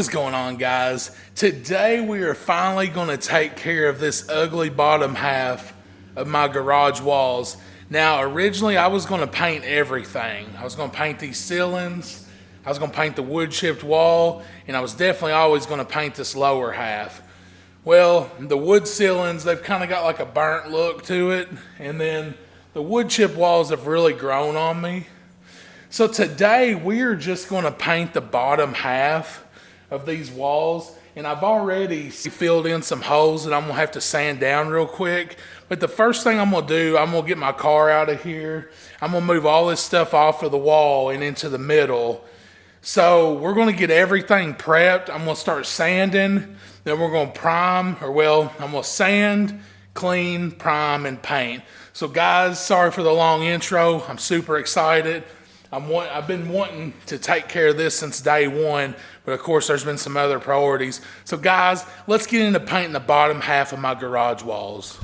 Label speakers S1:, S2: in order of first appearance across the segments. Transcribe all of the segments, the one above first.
S1: is going on, guys? Today we are finally going to take care of this ugly bottom half of my garage walls. Now originally I was going to paint everything. I was going to paint these ceilings, I was going to paint the wood chipped wall, and I was definitely always going to paint this lower half. Well, the wood ceilings, they've kind of got like a burnt look to it, and then the wood chip walls have really grown on me. So today we are just going to paint the bottom half of these walls, and I've already filled in some holes that I'm going to have to sand down real quick. But the first thing I'm going to do, I'm going to get my car out of here. I'm going to move all this stuff off of the wall and into the middle. So we're going to get everything prepped. I'm going to start sanding, then we're going to prime, I'm going to sand, clean, prime, and paint. So guys, sorry for the long intro. I'm super excited. I've been wanting to take care of this since day one, but of course there's been some other priorities. So guys, let's get into painting the bottom half of my garage walls.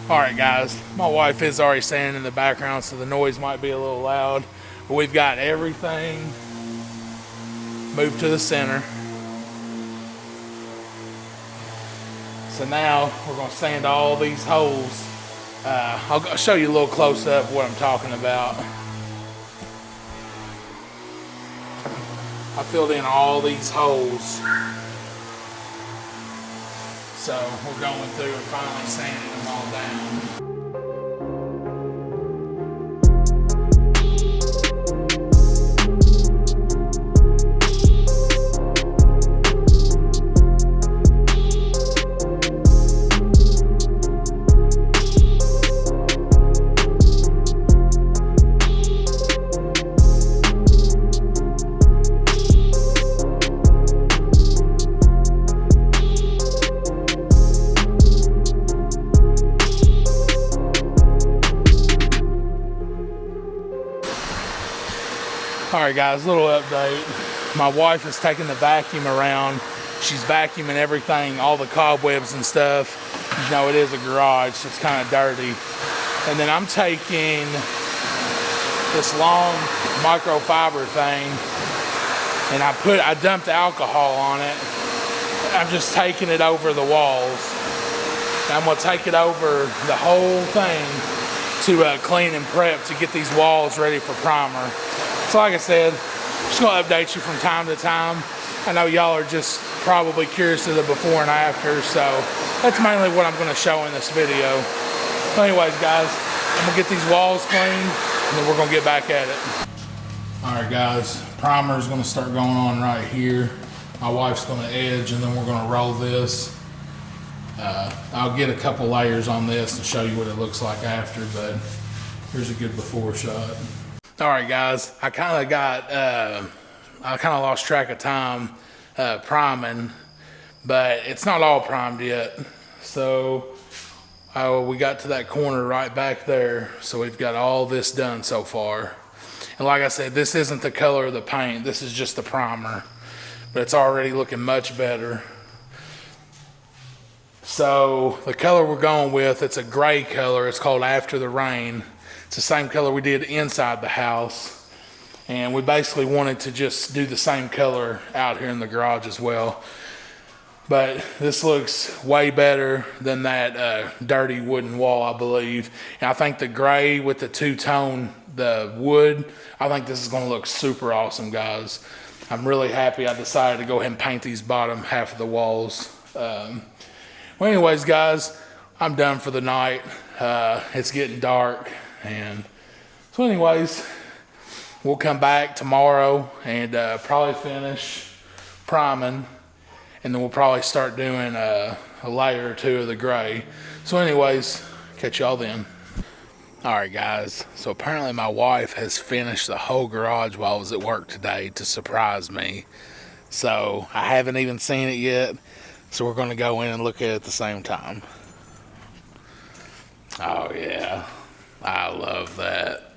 S1: All right guys, my wife is already standing in the background, so the noise might be a little loud, but we've got everything moved to the center. So now we're going to sand all these holes. I'll show you a little close up what I'm talking about. I filled in all these holes. So we're going through and finally sanding them all down. Alright guys, little update. My wife is taking the vacuum around. She's vacuuming everything, all the cobwebs and stuff. You know, it is a garage, so it's kind of dirty. And then I'm taking this long microfiber thing and I dumped alcohol on it. I'm just taking it over the walls. And I'm going to take it over the whole thing to clean and prep to get these walls ready for primer. So like I said, just going to update you from time to time. I know y'all are just probably curious of the before and after, so that's mainly what I'm going to show in this video. So anyways guys, I'm going to get these walls cleaned and then we're going to get back at it. Alright guys, primer is going to start going on right here. My wife's going to edge and then we're going to roll this. I'll get a couple layers on this to show you what it looks like after, but here's a good before shot. All right, guys, I kind of lost track of time priming, but it's not all primed yet. So we got to that corner right back there. So we've got all this done so far. And like I said, this isn't the color of the paint. This is just the primer, but it's already looking much better. So the color we're going with, it's a gray color. It's called After the Rain. It's the same color we did inside the house. And we basically wanted to just do the same color out here in the garage as well. But this looks way better than that dirty wooden wall, I believe. And I think the gray with the two-tone, the wood, I think this is going to look super awesome, guys. I'm really happy I decided to go ahead and paint these bottom half of the walls. Well, anyways, guys, I'm done for the night. It's getting dark. And so anyways, we'll come back tomorrow and probably finish priming, and then we'll probably start doing a layer or two of the gray. So anyways, catch y'all then. All right guys, so apparently my wife has finished the whole garage while I was at work today to surprise me. So I haven't even seen it yet, so we're going to go in and look at it at the same time. Oh yeah, I love that.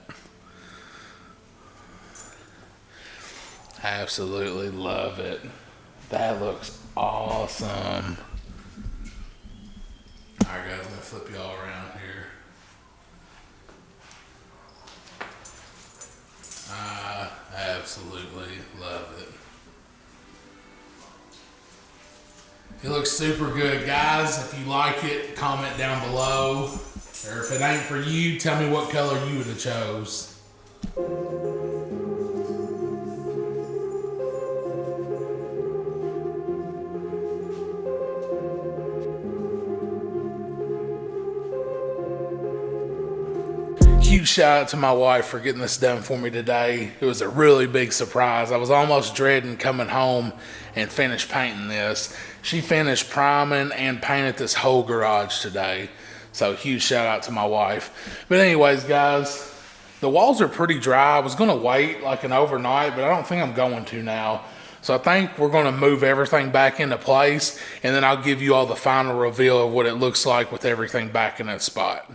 S1: Absolutely love it. That looks Awesome. Alright guys, I'm gonna flip you all around here. I absolutely love it. It looks super good, guys. If you like it, comment down below. Or if it ain't for you, tell me what color you would have chose. Huge shout out to my wife for getting this done for me today. It was a really big surprise. I was almost dreading coming home and finish painting this. She finished priming and painted this whole garage today. So huge shout out to my wife. But anyways, guys, the walls are pretty dry. I was gonna wait like an overnight, but I don't think I'm going to now. So I think we're gonna move everything back into place, and then I'll give you all the final reveal of what it looks like with everything back in its spot.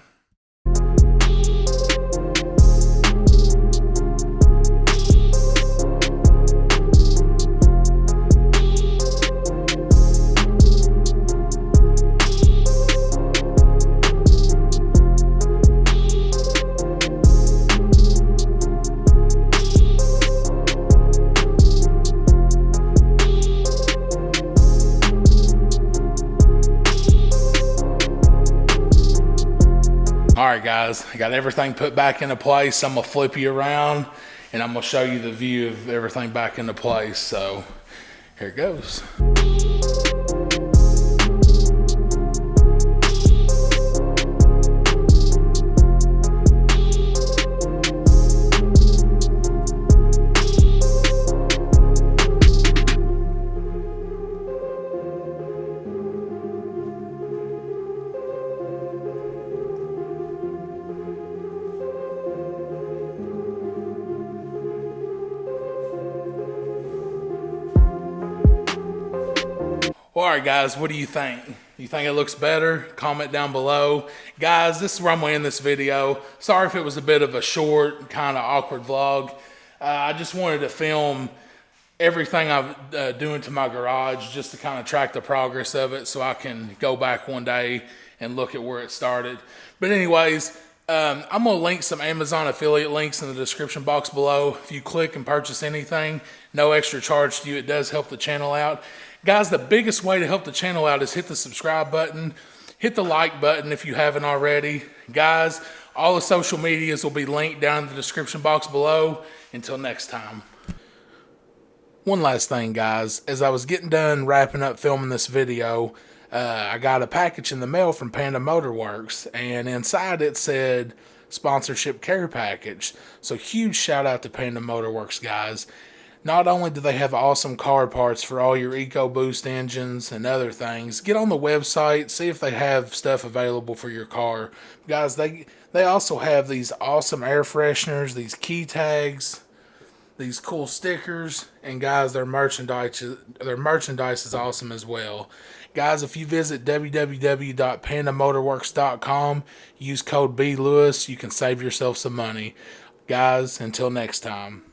S1: All right, guys, I got everything put back into place. I'm gonna flip you around and I'm gonna show you the view of everything back into place. So here it goes. Well, all right, guys, what do you think? You think it looks better? Comment down below. Guys, this is where I'm going to end this video. Sorry if it was a bit of a short, kind of awkward vlog. I just wanted to film everything I'm doing to my garage just to kind of track the progress of it so I can go back one day and look at where it started. But anyways, I'm going to link some Amazon affiliate links in the description box below. If you click and purchase anything, no extra charge to you. It does help the channel out. Guys, the biggest way to help the channel out is hit the subscribe button, hit the like button if you haven't already. Guys, all the social medias will be linked down in the description box below. Until next time. One last thing, guys. As I was getting done wrapping up filming this video, I got a package in the mail from Panda Motorworks, and inside it said sponsorship care package. So huge shout out to Panda Motorworks, guys. Not only do they have awesome car parts for all your EcoBoost engines and other things, get on the website, see if they have stuff available for your car. Guys, they also have these awesome air fresheners, these key tags, these cool stickers, and guys, their merchandise is awesome as well. Guys, if you visit www.pandamotorworks.com, use code BLewis, you can save yourself some money. Guys, until next time.